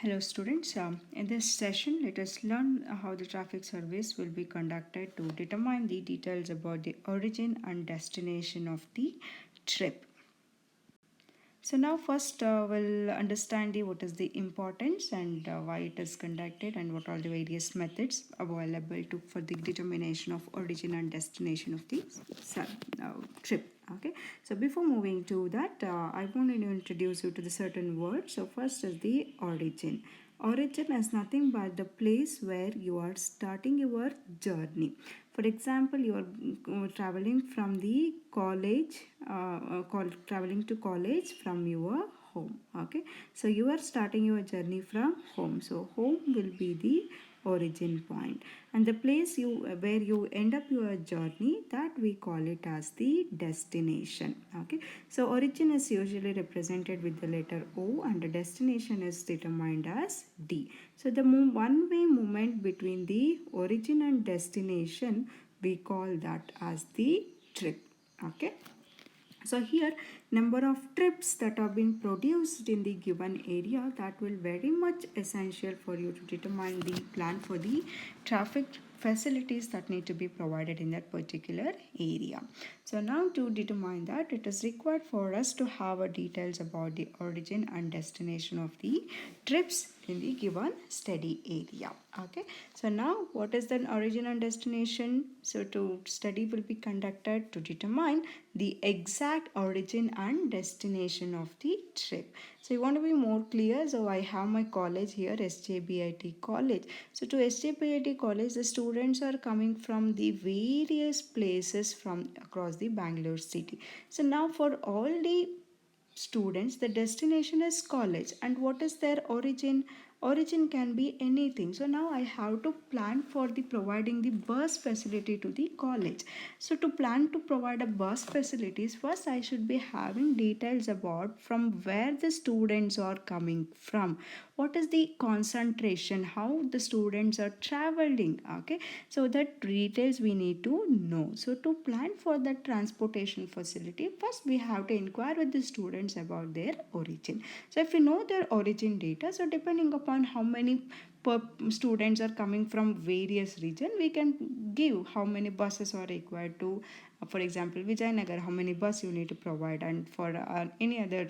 Hello students, in this session let us learn how the traffic surveys will be conducted to determine the details about the origin and destination of the trip. So now first we'll understand what is the importance and why it is conducted and what are the various methods available for the determination of origin and destination of the trip. Okay, so before moving to that, I wanted to introduce you to the certain words. So first is the origin. Origin is nothing but the place where you are starting your journey. For example, you are traveling from the college, traveling to college from your home. Okay, so you are starting your journey from home. So home will be the origin point, and the place where you end up your journey, that we call it as the destination. Okay, so origin is usually represented with the letter O and the destination is determined as D. So the one way movement between the origin and destination, we call that as the trip. Okay, so here number of trips that have been produced in the given area, that will very much essential for you to determine the plan for the traffic facilities that need to be provided in that particular area. So now to determine that, it is required for us to have a details about the origin and destination of the trips in the given study area. Okay, so now what is the origin and destination? So to study will be conducted to determine the exact origin and destination of the trip. So you want to be more clear, so I have my college here, SJBIT college. So to SJBIT college, the students are coming from the various places from across the Bangalore city. So now for all the students, the destination is college, and what is their origin can be anything. So now I have to plan for the providing the bus facility to the college. So to plan to provide a bus facilities, first I should be having details about from where the students are coming from, what is the concentration, how the students are traveling. Okay, so that details we need to know. So to plan for the transportation facility, first we have to inquire with the students about their origin. So if we know their origin data, so depending upon how many students are coming from various region, we can give how many buses are required to, for example, Vijayanagar, how many bus you need to provide, and for any other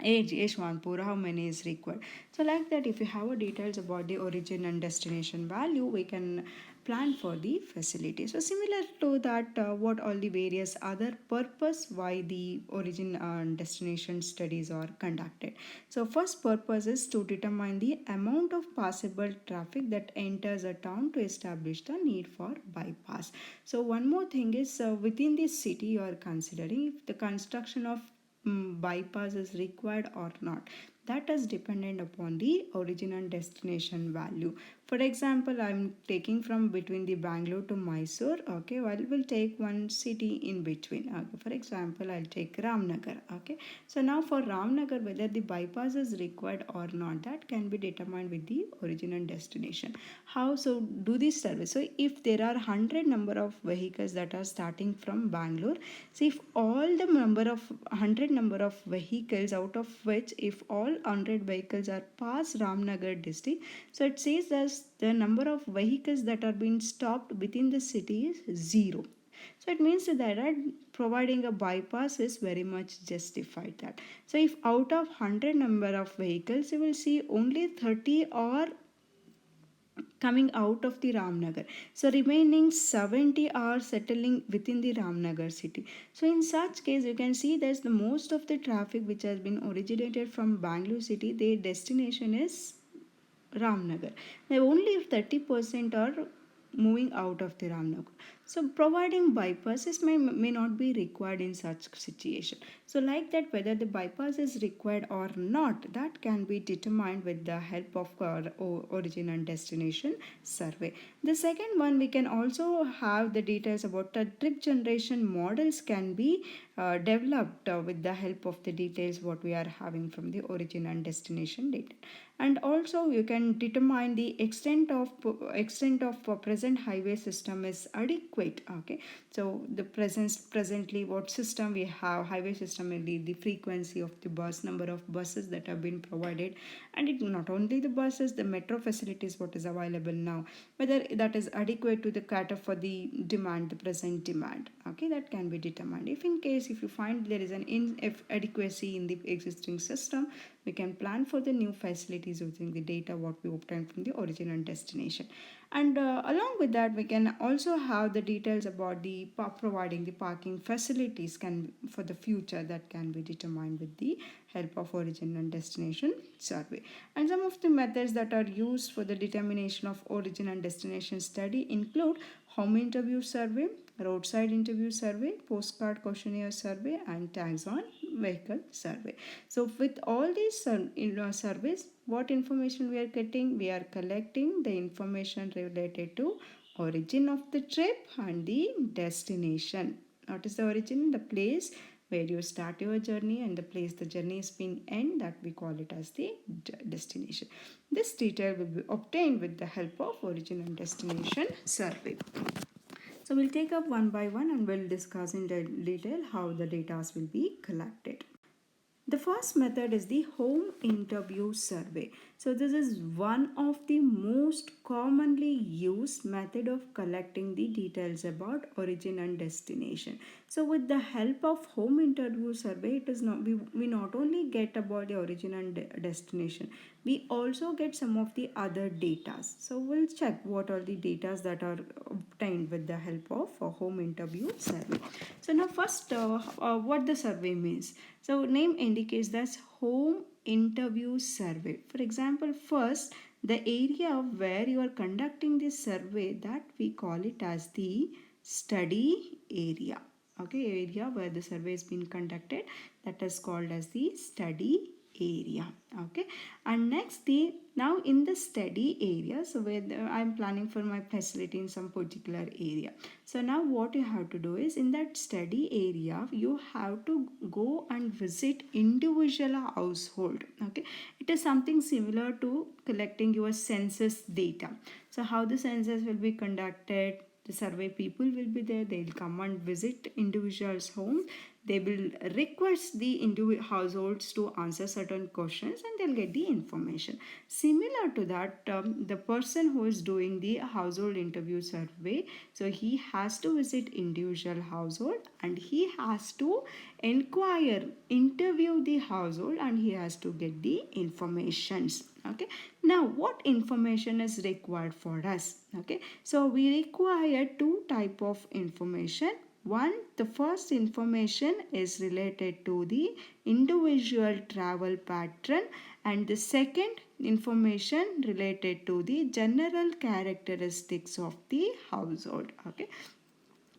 Yeshwanthpur, how many is required. So like that, if you have a details about the origin and destination value, we can plan for the facility. So similar to that, what all the various other purpose why the origin and destination studies are conducted. So first purpose is to determine the amount of possible traffic that enters a town to establish the need for bypass. So one more thing is, within the city you are considering if the construction of bypass is required or not. That is dependent upon the origin and destination value. For example, I'm taking from between the Bangalore to Mysore. Okay, well, we'll take one city in between. Okay, for example, I'll take Ramnagar. Okay, so now for Ramnagar, whether the bypass is required or not, that can be determined with the origin and destination. How so do this service? So if there are 100 number of vehicles that are starting from Bangalore, so if all the number of 100 number of vehicles, out of which if all 100 vehicles are past Ramnagar district, so it says that the number of vehicles that are being stopped within the city is 0. So it means that providing a bypass is very much justified that. So if out of 100 number of vehicles, you will see only 30 are coming out of the Ramnagar. So remaining 70 are settling within the Ramnagar city. So in such case, you can see there's the most of the traffic which has been originated from Bangalore city, their destination is Ramnagar. Now only if 30% are moving out of the Ramnagar. So providing bypasses may not be required in such situation. So like that, whether the bypass is required or not, that can be determined with the help of origin and destination survey. The second one, we can also have the details about the trip generation models can be developed with the help of the details what we are having from the origin and destination data. And also you can determine the extent of present highway system is adequate. Okay, so the presently what system we have, highway system will be the frequency of the bus, number of buses that have been provided, and it not only the buses, the metro facilities what is available now, whether that is adequate to the cater for the demand, the present demand. Okay, that can be determined. If in case if you find there is an inadequacy in the existing system, we can plan for the new facilities using the data what we obtained from the origin and destination. And along with that, we can also have the details about the providing the parking facilities can for the future that can be determined with the help of origin and destination survey. And some of the methods that are used for the determination of origin and destination study include home interview survey, roadside interview survey, postcard questionnaire survey, and tags on vehicle survey. So with all these surveys, what information we are getting? We are collecting the information related to origin of the trip and the destination. What is the origin? The place where you start your journey, and the place the journey is being end, that we call it as the destination. This detail will be obtained with the help of origin and destination survey. So we'll take up one by one and we'll discuss in detail how the data will be collected. The first method is the home interview survey. So this is one of the most commonly used method of collecting the details about origin and destination. So with the help of home interview survey, it is not we not only get about the origin and destination, we also get some of the other data. So we'll check what are the data that are obtained with the help of a home interview survey. So now first what the survey means. So name indicates that's home interview survey. For example, first the area where you are conducting this survey, that we call it as the study area. Okay, area where the survey is being conducted, that is called as the study area. Okay, and next the now in the study area, so where I'm planning for my facility in some particular area. So now what you have to do is in that study area you have to go and visit individual household. Okay, it is something similar to collecting your census data. So how the census will be conducted, the survey people will be there, they will come and visit individuals home, they will request the individual households to answer certain questions and they'll get the information. Similar to that, the person who is doing the household interview survey, so he has to visit individual household and he has to interview the household, and he has to get the informations. Okay, now what information is required for us? Okay, so we require two type of information. One, the first information is related to the individual travel pattern, and the second information related to the general characteristics of the household. Okay,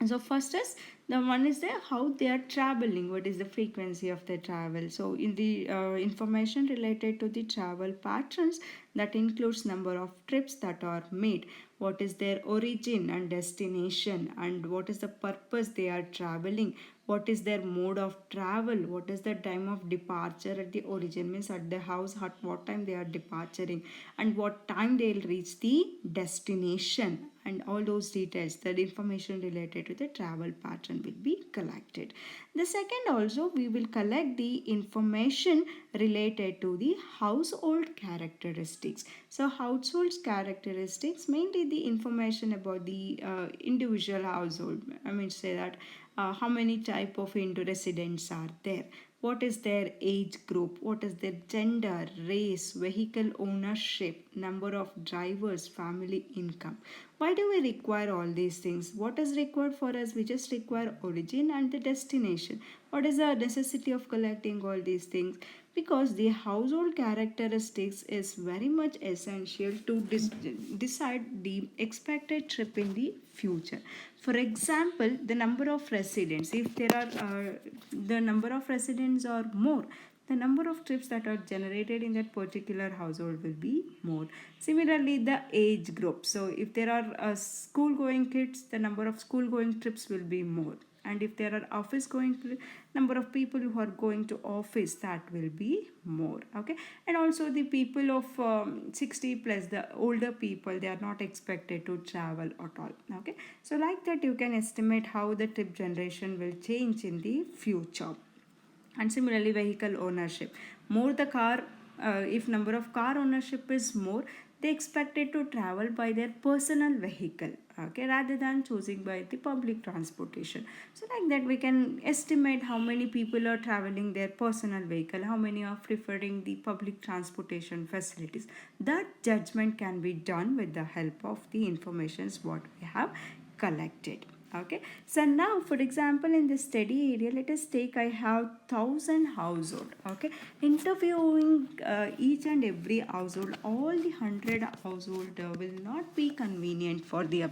so first is the one is there how they are traveling, what is the frequency of their travel. So in the information related to the travel patterns, that includes number of trips that are made, what is their origin and destination, and what is the purpose they are traveling, what is their mode of travel, what is the time of departure at the origin, means at the house at what time they are departing, and what time they will reach the destination, and all those details, that information related to the travel pattern will be collected. The second also, we will collect the information related to the household characteristics. So household characteristics, mainly the information about the individual household. I mean say that how many type of residents are there, what is their age group, what is their gender, race, vehicle ownership, number of drivers, family income. Why do we require all these things? What is required for us? We just require origin and the destination. What is the necessity of collecting all these things? Because the household characteristics is very much essential to decide the expected trip in the future. For example, the number of residents, if there are the number of residents are more, the number of trips that are generated in that particular household will be more. Similarly, the age group. So if there are school going kids, the number of school going trips will be more. And if there are office going number of people who are going to office, that will be more. Okay. And also the people of 60 plus, the older people, they are not expected to travel at all. Okay. So like that you can estimate how the trip generation will change in the future. And similarly, vehicle ownership, more the car, if number of car ownership is more, they expected to travel by their personal vehicle, okay, rather than choosing by the public transportation. So like that we can estimate how many people are traveling their personal vehicle, how many are preferring the public transportation facilities. That judgment can be done with the help of the informations what we have collected. Okay, so now for example in this study area, let us take, I have 1,000 household. Okay, interviewing each and every household, all the 100 household will not be convenient for the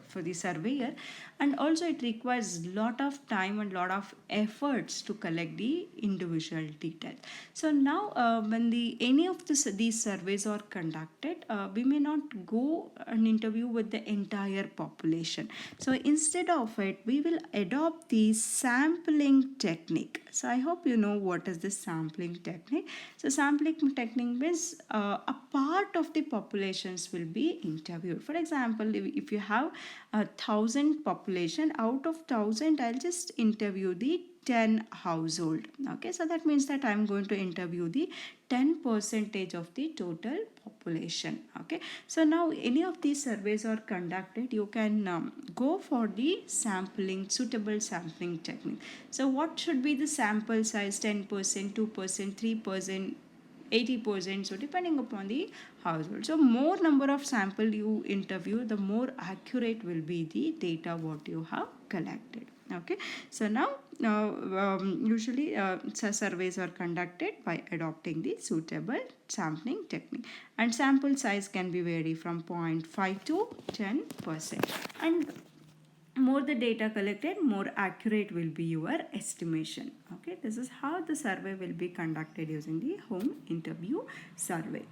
for the surveyor, and also it requires lot of time and lot of efforts to collect the individual details. So now when the any of these surveys are conducted, we may not go an interview with the entire population. So instead of it, we will adopt the sampling technique. So I hope you know what is the sampling technique. So sampling technique means a part of the populations will be interviewed. For example, if you have 1,000 population, out of 1,000 I'll just interview the 10 household. Okay, so that means that I'm going to interview the 10 percentage of the total population. Okay, so now any of these surveys are conducted, you can go for the sampling, suitable sampling technique. So what should be the sample size? 10%, 2%, 3%, 80%, so depending upon the household. So more number of sample you interview, the more accurate will be the data what you have collected. Okay, so now usually surveys are conducted by adopting the suitable sampling technique, and sample size can be vary from 0.5 to 10%. And more the data collected, more accurate will be your estimation. Okay, this is how the survey will be conducted using the home interview survey.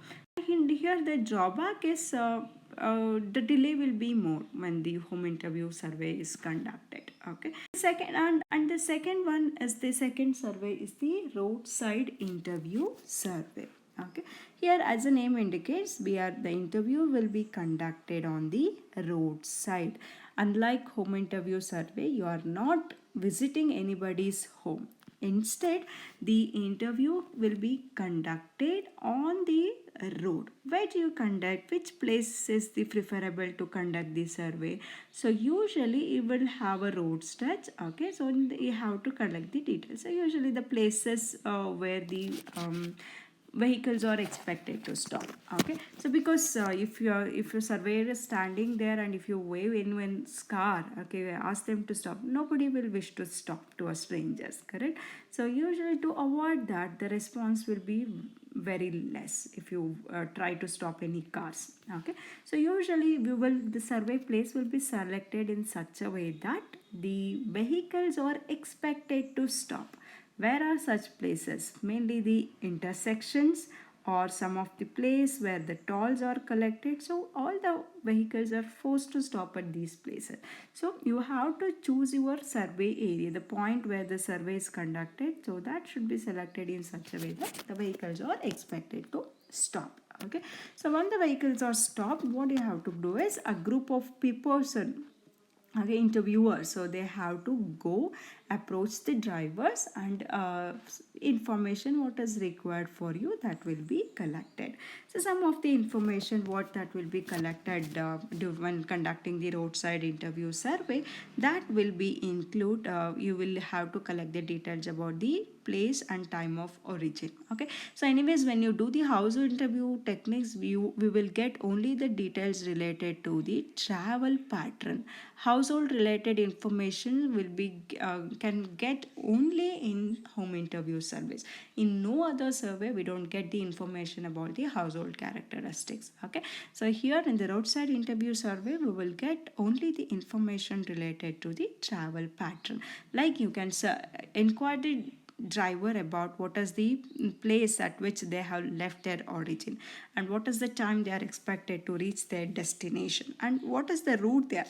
And here the drawback is the delay will be more when the home interview survey is conducted. Okay, and the second one is, the second survey is the roadside interview survey. Okay, here as the name indicates, the interview will be conducted on the roadside. Unlike home interview survey, you are not visiting anybody's home. Instead, the interview will be conducted on the road. Where do you conduct? Which place is the preferable to conduct the survey? So usually you will have a road stretch. Okay, so you have to collect the details. So usually the places where the vehicles are expected to stop. Okay, so because if your surveyor is standing there and if you wave anyone's car, okay, ask them to stop, nobody will wish to stop to a strangers, correct? So usually to avoid that, the response will be very less if you try to stop any cars. Okay, so usually the survey place will be selected in such a way that the vehicles are expected to stop. Where are such places? Mainly the intersections or some of the place where the tolls are collected. So all the vehicles are forced to stop at these places. So you have to choose your survey area, the point where the survey is conducted. So that should be selected in such a way that the vehicles are expected to stop. Okay. So when the vehicles are stopped, what you have to do is a group of person, okay, interviewers, so they have to go approach the drivers, and information what is required for you, that will be collected. So some of the information what that will be collected when conducting the roadside interview survey, that will be include, you will have to collect the details about the place and time of origin. Okay, so anyways, when you do the house interview techniques, we will get only the details related to the travel pattern. Household related information will be can get only in home interview surveys. In no other survey we don't get the information about the household characteristics. Okay, so here in the roadside interview survey, we will get only the information related to the travel pattern. Like you can inquire the driver about what is the place at which they have left their origin, and what is the time they are expected to reach their destination, and what is the route they are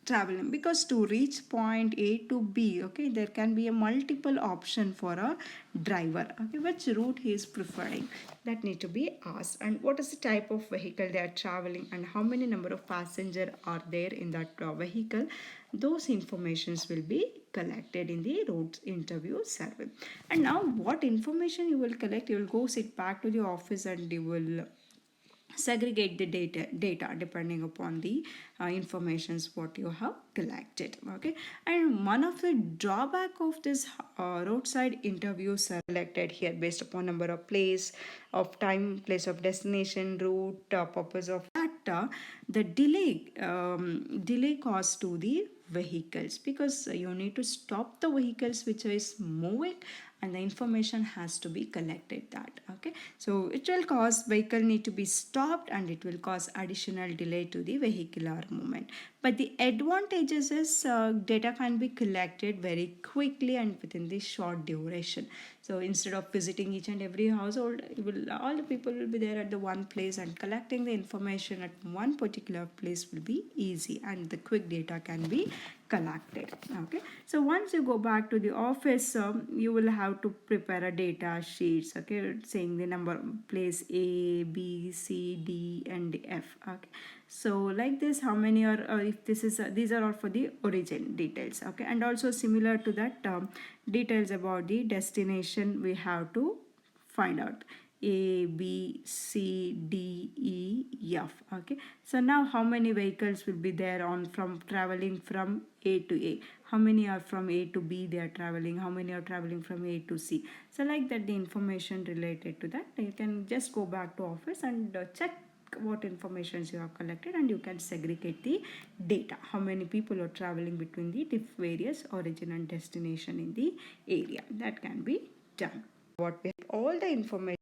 traveling, because to reach point A to B, okay, there can be a multiple option for a driver, okay, which route he is preferring, that need to be asked, and what is the type of vehicle they are traveling, and how many number of passengers are there in that vehicle. Those informations will be collected in the route interview survey. And now what information you will collect, you will go sit back to the office and you will segregate the data depending upon the informations what you have collected, okay. And one of the drawback of this roadside interviews are selected here based upon number of place of time, place of destination, route, purpose of that, the delay caused to the vehicles, because you need to stop the vehicles which is moving, and the information has to be collected that, okay. So it will cause vehicle need to be stopped, and it will cause additional delay to the vehicular movement. But the advantages is data can be collected very quickly and within the short duration. So instead of visiting each and every household, all the people will be there at the one place, and collecting the information at one particular place will be easy, and the quick data can be collected, okay. So once you go back to the office, you will have to prepare a data sheets, okay, saying the number place A, B, C, D and F, okay. So like this, how many are if this is these are all for the origin details, okay. And also similar to that, details about the destination we have to find out, A, B, C, D, E, F, okay. So now how many vehicles will be there on from traveling from A to A, how many are from A to B they are traveling, how many are traveling from A to C. So like that, the information related to that, you can just go back to office and check what informations you have collected, and you can segregate the data, how many people are traveling between the various origin and destination in the area. That can be done. What we have all the information.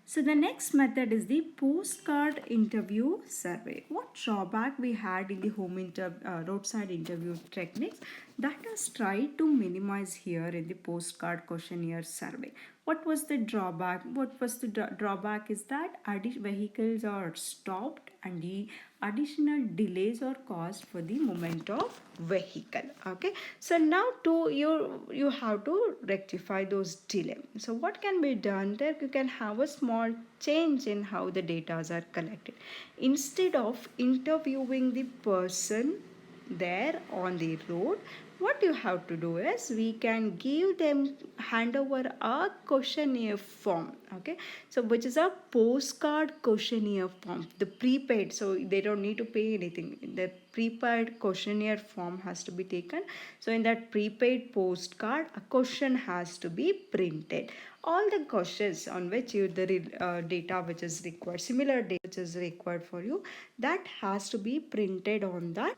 So the next method is the postcard interview survey. What drawback we had in the roadside interview techniques, that is tried to minimize here in the postcard questionnaire survey. What was the drawback? What was the drawback is that vehicles are stopped, and the additional delays are caused for the movement of vehicle, okay. So now you have to rectify those delay. So what can be done there, you can have a small change in how the data are collected. Instead of interviewing the person there on the road, what you have to do is we can give them hand over a questionnaire form, okay. So which is a postcard questionnaire form, the prepaid, so they don't need to pay anything. The prepaid questionnaire form has to be taken. So in that prepaid postcard, a question has to be printed. All the questions on which you the data which is required, similar data which is required for you, that has to be printed on that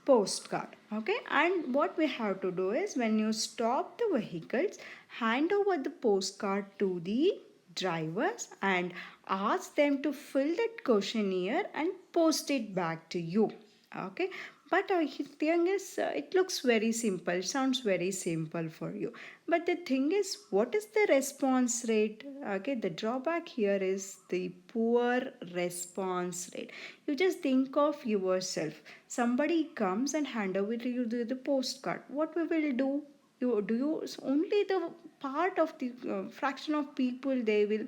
postcard, okay. And what we have to do is, when you stop the vehicles, hand over the postcard to the drivers and ask them to fill that questionnaire and post it back to you, okay. But the thing is, it looks very simple, sounds very simple for you, but the thing is, what is the response rate, okay. The drawback here is the poor response rate. You just think of yourself, somebody comes and hand over to you the postcard, what we will do, you only the part of the fraction of people, they will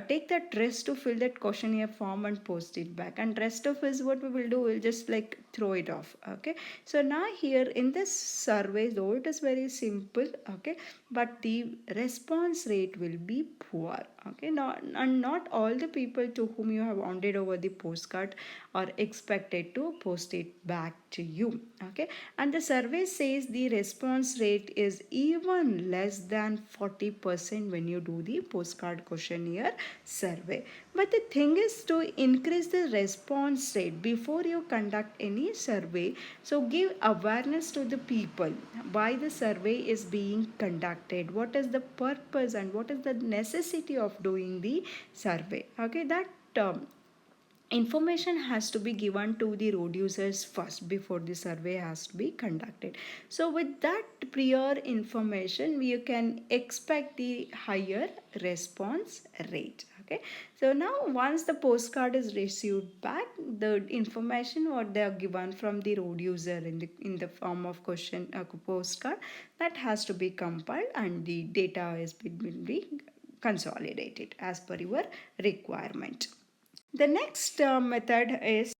take that rest to fill that questionnaire form and post it back, and rest of us, what we will do, we'll just like throw it off, okay. So now here in this survey, though it is very simple, okay, but the response rate will be poor, okay. Not all the people to whom you have handed over the postcard are expected to post it back to you, okay. And the survey says the response rate is even less than 40% when you do the postcard questionnaire survey. But the thing is, to increase the response rate before you conduct any survey, so give awareness to the people why the survey is being conducted, what is the purpose and what is the necessity of doing the survey, okay. That information has to be given to the road users first before the survey has to be conducted. So with that prior information, you can expect the higher response rate. Okay, so now once the postcard is received back, the information what they are given from the road user in the form of question postcard, that has to be compiled and the data will be consolidated as per your requirement. The next method is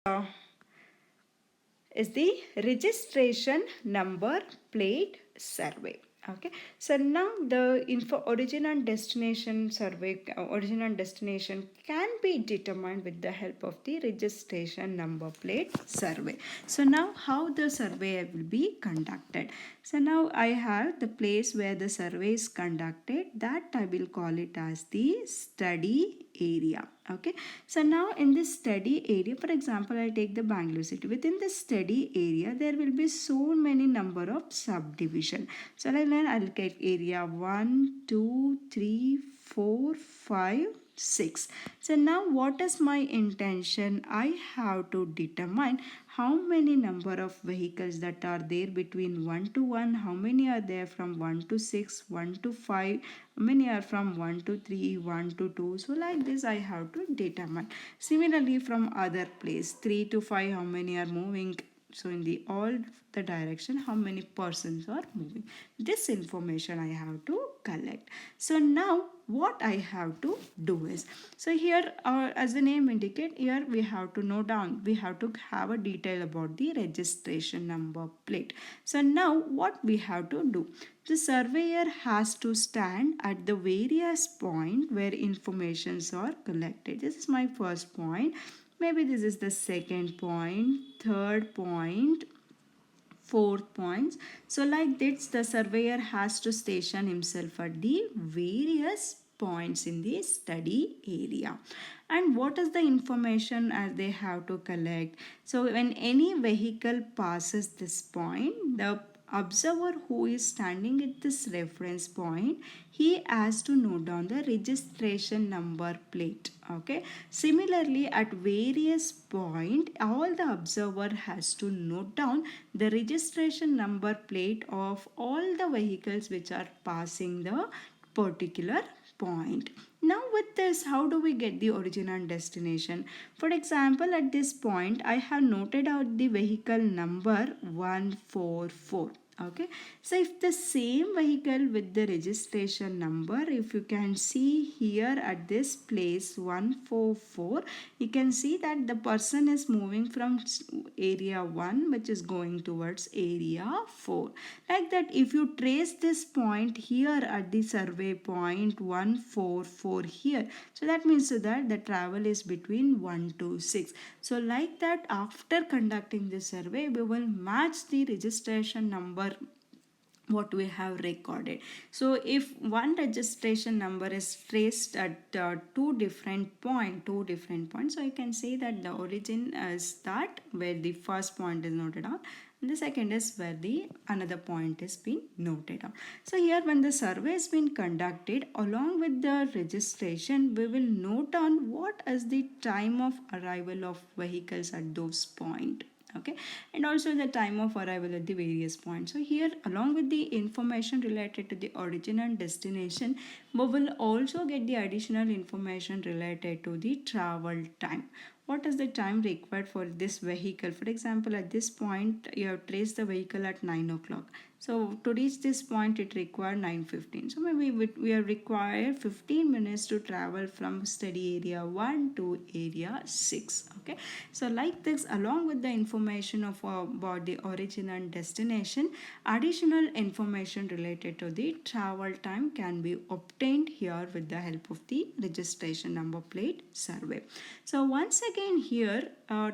the registration number plate survey. Okay, so now the info origin and destination survey, origin and destination can be determined with the help of the registration number plate survey. So now how the survey will be conducted. So now I have the place where the survey is conducted, that I will call it as the study area. Okay, so now in this study area, for example, I take the Bangalore city. Within this study area, there will be so many number of subdivision. So I'll take area 1, 2, 3, 4, 5, 6. So now what is my intention? I have to determine how many number of vehicles that are there between 1 to 1, how many are there from 1 to 6, 1 to 5, how many are from 1 to 3, 1 to 2. So like this I have to determine. Similarly from other place, 3 to 5, how many are moving. So in the all the direction, how many persons are moving. This information I have to collect. So now what I have to do is, so here as the name indicate, here we have to note down, we have to have a detail about the registration number plate. So now what we have to do, the surveyor has to stand at the various point where informations are collected. This is my first point, maybe this is the second point, third point, fourth points. So like this the surveyor has to station himself at the various points in the study area. And what is the information as they have to collect? So when any vehicle passes this point, the observer who is standing at this reference point, he has to note down the registration number plate. Okay, similarly at various point, all the observer has to note down the registration number plate of all the vehicles which are passing the particular point. Now with this, how do we get the origin and destination? For example, at this point I have noted out the vehicle number 144. Okay, so if the same vehicle with the registration number, if you can see here at this place 144, you can see that the person is moving from area 1 which is going towards area 4. Like that, if you trace this point here at the survey point 144 here, so that means that the travel is between 1 to 6. So like that, after conducting this survey, we will match the registration number what we have recorded. So if one registration number is traced at two different points, so you can say that the origin is that where the first point is noted down, and the second is where the another point is being noted down. So here when the survey has been conducted, along with the registration, we will note down what is the time of arrival of vehicles at those points. Okay, and also the time of arrival at the various points. So here, along with the information related to the origin and destination, we will also get the additional information related to the travel time. What is the time required for this vehicle? For example, at this point you have traced the vehicle at 9 o'clock. So to reach this point it required 9:15. So maybe we are required 15 minutes to travel from study area 1 to area 6. Okay, so like this, along with the information of about the origin and destination, additional information related to the travel time can be obtained here with the help of the registration number plate survey. So once again here,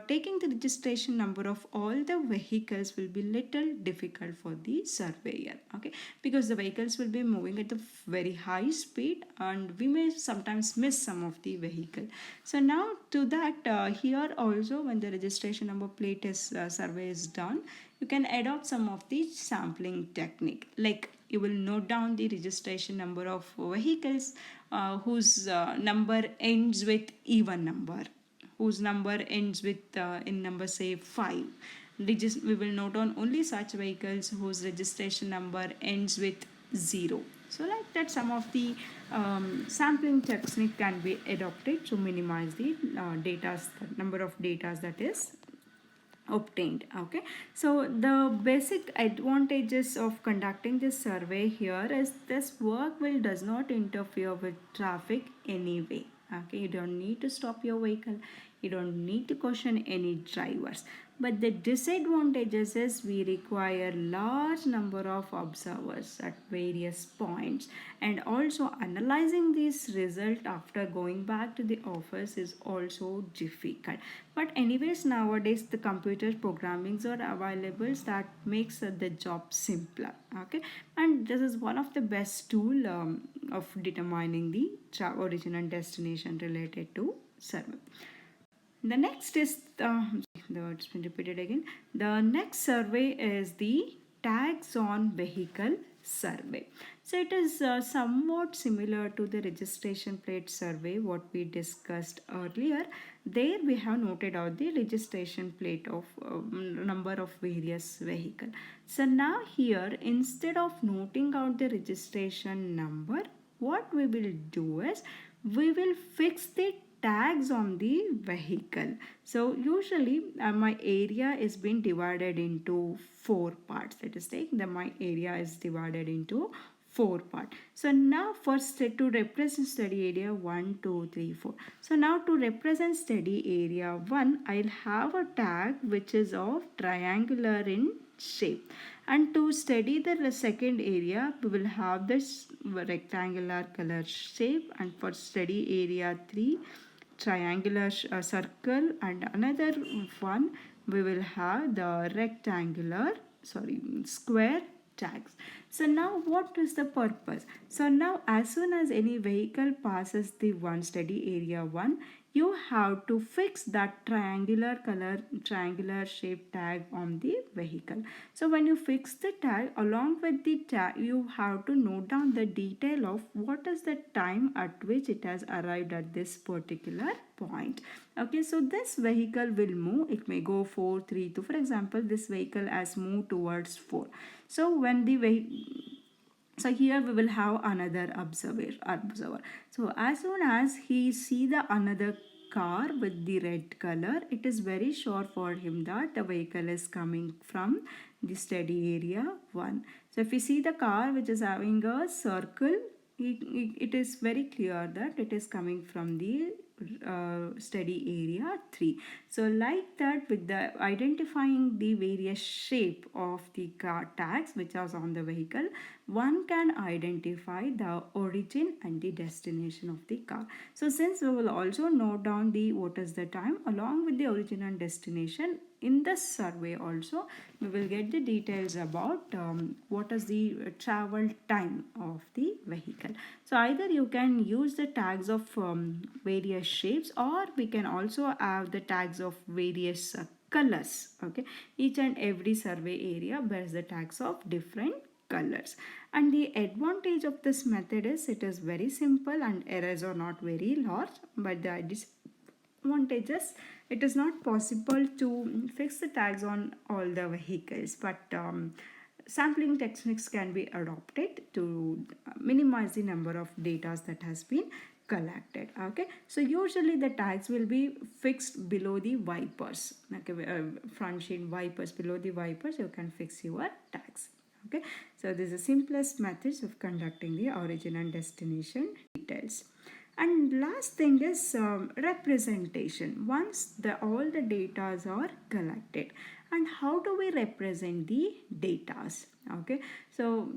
taking the registration number of all the vehicles will be little difficult for the surveyor. Okay, because the vehicles will be moving at a very high speed and we may sometimes miss some of the vehicle. So now to that, here also when the registration number plate is survey is done, you can adopt some of the sampling technique, like you will note down the registration number of vehicles whose number ends with even number. whose number ends with in number say 5. We will note on only such vehicles whose registration number ends with 0. So like that, some of the sampling technique can be adopted to minimize the the number of data that is obtained. Okay, so the basic advantages of conducting this survey here is this work will does not interfere with traffic anyway. Okay, you don't need to stop your vehicle, you don't need to caution any drivers, but the disadvantages is we require large number of observers at various points, and also analyzing this result after going back to the office is also difficult. But anyways, nowadays the computer programmings are available that makes the job simpler. Okay, and this is one of the best tool of determining the origin and destination related to survey. The next is it's been repeated again. The next survey is the tags on vehicle survey. So it is somewhat similar to the registration plate survey what we discussed earlier. There we have noted out the registration plate of number of various vehicle. So now here, instead of noting out the registration number, what we will do is we will fix the tags on the vehicle. So usually my area is being divided into 4 parts. Let us take my area is divided into 4 parts. So now first to represent study area 1, 2, 3, 4. So now to represent study area 1, I'll have a tag which is of triangular in shape, and to study the second area we will have this rectangular color shape, and for study area 3 triangular circle, and another one we will have the square tags. So now what is the purpose? So now as soon as any vehicle passes the one study area 1, you have to fix that triangular shape tag on the vehicle. So when you fix the tag, along with the tag you have to note down the detail of what is the time at which it has arrived at this particular point. Okay, so this vehicle will move, it may go 4, 3, 2. For example, this vehicle has moved towards 4. So when the so here we will have another observer. So as soon as he see the another car with the red color, it is very sure for him that the vehicle is coming from the study area 1. So if you see the car which is having a circle, it is very clear that it is coming from the study area 3. So like that, with the identifying the various shape of the car tags which are on the vehicle, one can identify the origin and the destination of the car. So since we will also note down the what is the time along with the origin and destination, in this survey also we will get the details about what is the travel time of the vehicle. So either you can use the tags of various shapes, or we can also have the tags of various colors. Okay, each and every survey area bears the tags of different colors. And the advantage of this method is it is very simple and errors are not very large, but the disadvantages, it is not possible to fix the tags on all the vehicles, but sampling techniques can be adopted to minimize the number of data that has been collected. Okay, so usually the tags will be fixed below the wipers. Okay, front shield wipers, below the wipers you can fix your tags. Okay, so this is the simplest methods of conducting the origin and destination details. And last thing is representation. Once all the data are collected, and how do we represent the data? Okay, so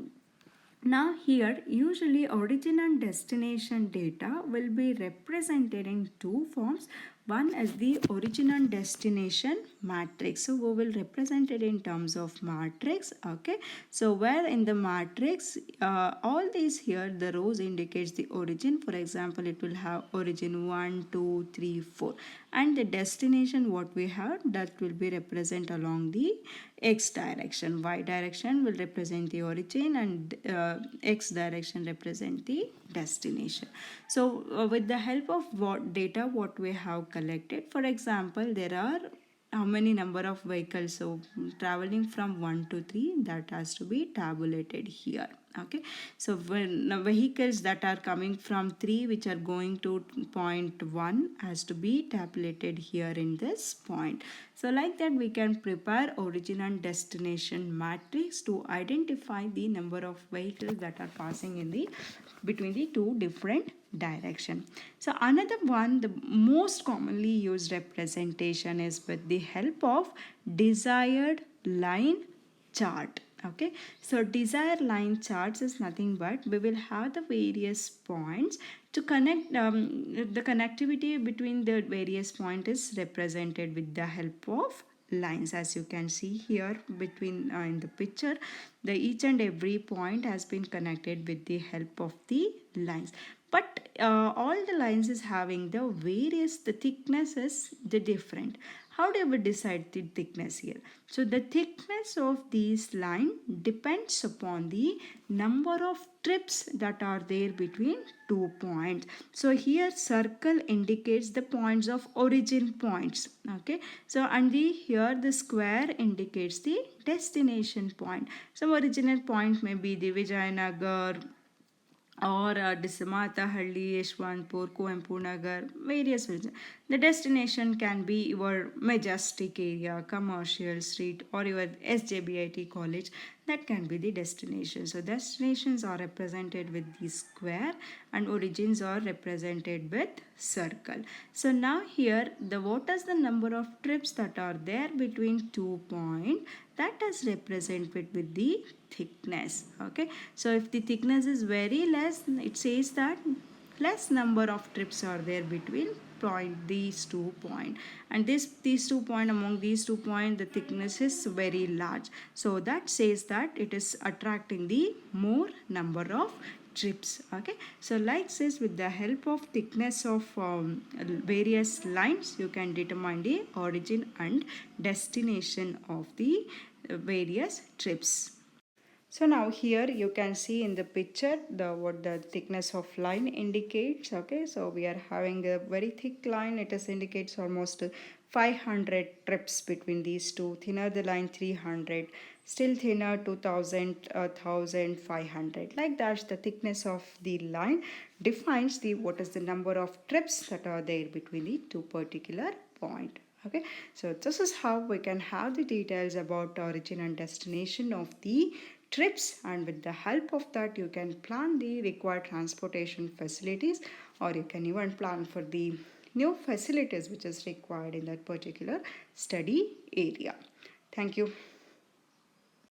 now here usually origin and destination data will be represented in two forms. One is the origin and destination matrix. So we will represent it in terms of matrix. Okay, so where in the matrix all these here the rows indicates the origin. For example, it will have origin 1, 2, 3, 4, and the destination what we have that will be represent along the x direction. Y direction will represent the origin, and x direction represent the destination. So with the help of what we have collected, for example, there are how many number of vehicles, so traveling from 1 to 3, that has to be tabulated here. Okay, so when vehicles that are coming from 3 which are going to point 1 has to be tabulated here in this point. So like that we can prepare origin and destination matrix to identify the number of vehicles that are passing in the between the two different direction. So another one, the most commonly used representation is with the help of desired line chart. Okay, so desired line charts is nothing but we will have the various points to connect. The connectivity between the various points is represented with the help of lines, as you can see here between in the picture. The each and every point has been connected with the help of the lines, but all the lines is having the various, the thickness is the different. How do we decide the thickness here? So the thickness of these line depends upon the number of trips that are there between 2 points. So here circle indicates the points of origin points. Okay, so and the here the square indicates the destination point. So original point may be the Vijayanagar or Dismathahalli, Yeshwanthpur, Kuempu Nagar, various regions. The destination can be your majestic area, commercial street, or your SJBIT college. That can be the destination. So destinations are represented with the square and origins are represented with circle. So now here the what is the number of trips that are there between 2 points, that is represented with the thickness. Okay, so if the thickness is very less, it says that less number of trips are there between these 2 points, and these 2 points, among these 2 points the thickness is very large, so that says that it is attracting the more number of trips. Okay, so like this, with the help of thickness of various lines, you can determine the origin and destination of the various trips. So now here you can see in the picture the what the thickness of line indicates. Okay, so we are having a very thick line. It is indicates almost 500 trips between these two. Thinner the line 300, still thinner 2000, 1500. Like that's the thickness of the line defines the what is the number of trips that are there between the two particular point. Okay, so this is how we can have the details about origin and destination of the trips, and with the help of that you can plan the required transportation facilities, or you can even plan for the new facilities which is required in that particular study area. Thank you.